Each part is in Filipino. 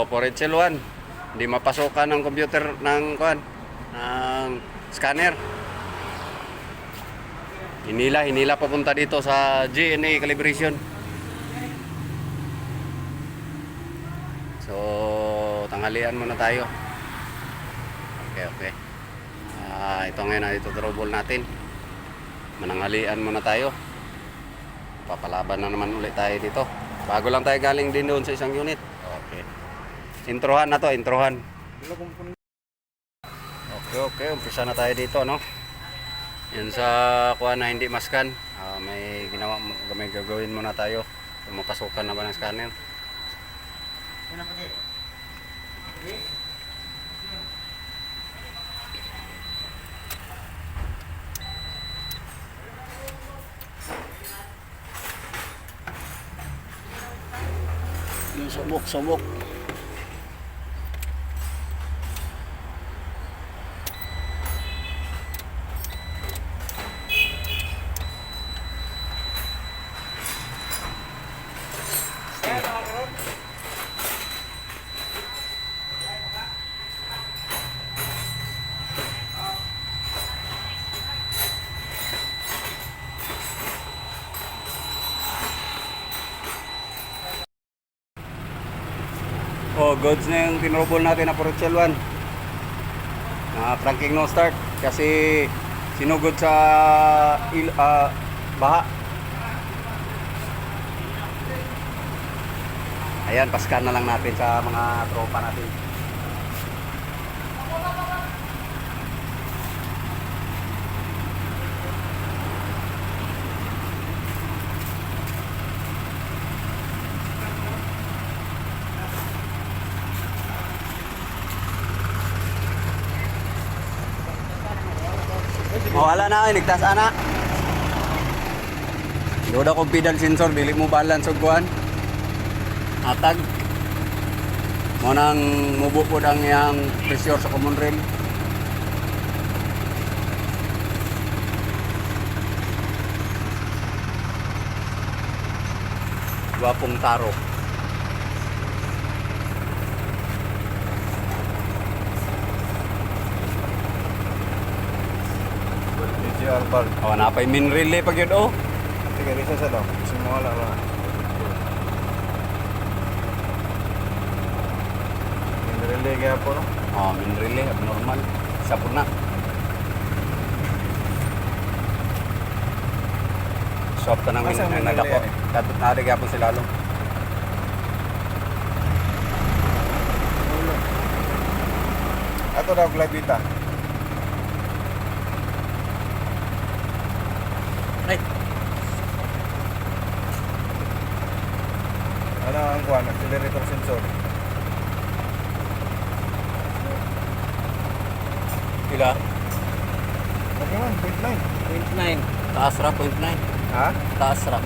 for HL1. Hindi mapasokan ng computer ng scanner. Hinila papunta dito sa GNA calibration. So, tanghalian muna tayo. Okay. Ito ngayon, ito trouble natin. Mananghalian muna tayo. Papalaban na naman ulit tayo dito. Bago lang tayo galing din doon sa isang unit. Okay. Introhan na to, introhan. Okay, umpisa na tayo dito, no? Yan sa kuha na hindi maskan. May gagawin muna tayo. Mapasukan na ba ng scanner? Yung subok. Goods na yung tinrobol natin na HL1 na cranking no start kasi sinugod sa baha. Ayan, paskan na lang natin sa mga tropa natin. Wala na, ligtas ana. Doon ako pedal sensor, dili mo balance og kuan. Atag. Mo nang mubukod ang yang pressure sa common rail. Guwapong taro. Arbal. Napay min relay pag yun, Sige, isa sa daw. Kasi mawala ba. Relay kaya po, no? Min relay, abnormal. Isa po na. Swap ka nang nagdako. Dapat narig po si Lalo. Ato daw glabita. Ay. Ano ang kuwan? Accelerator sensor. Pila? Okay man, 0.9. 0.9. Taas ra, 0.9. Ha? Taas ra.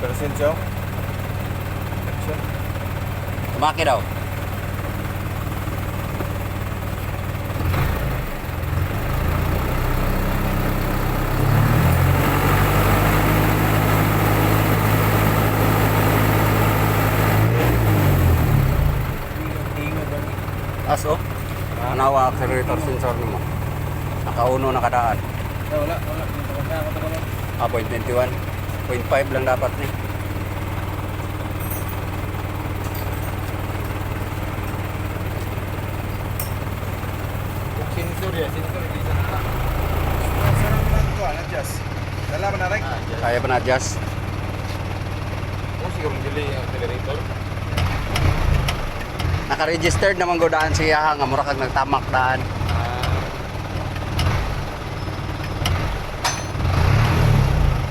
Percentyo? Action. Tumaki daw. Aso? Anawa accelerator sensor mo. Nakauno nakadaan. Wala. 0.21. 0.5 lang dapat ni. Sensor di sana. Sensor man kuwan, adjust. Dala ba na rek? Kaya ba na-adjust? Siguro delay ang accelerator. Naka-registered naman godaan siya nga mura kag nagtamak daan.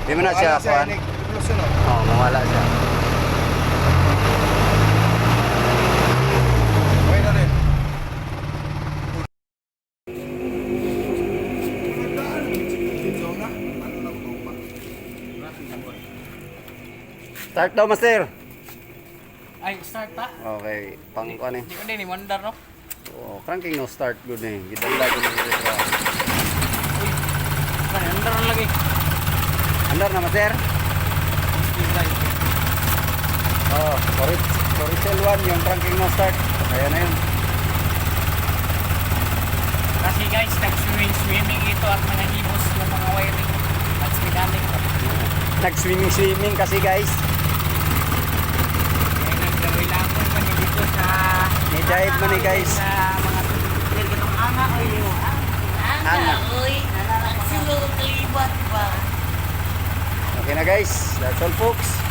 Di mo na siya kuan. Mawala siya. Okay na rin. Start daw, master. Ay, start ta? Okay, pang kuan eh. Di ko din, mandar no? Cranking no start good eh. Gidala ko ni. Mandar lagi. Andar na, master. Oh, Coricel 1 yung cranking no start. Kaya na yun. Kasi guys, nag-swimming ito at mga hibos ng mga wiring at swimming. Nag-swimming kasi guys. Kaya nagdawin lang ko man dito sa Ni-dive man guys. sa mga tulir kitong anga o yun. Anga. Uy, nagsulong kalibat ba? Okay na guys. That's all folks.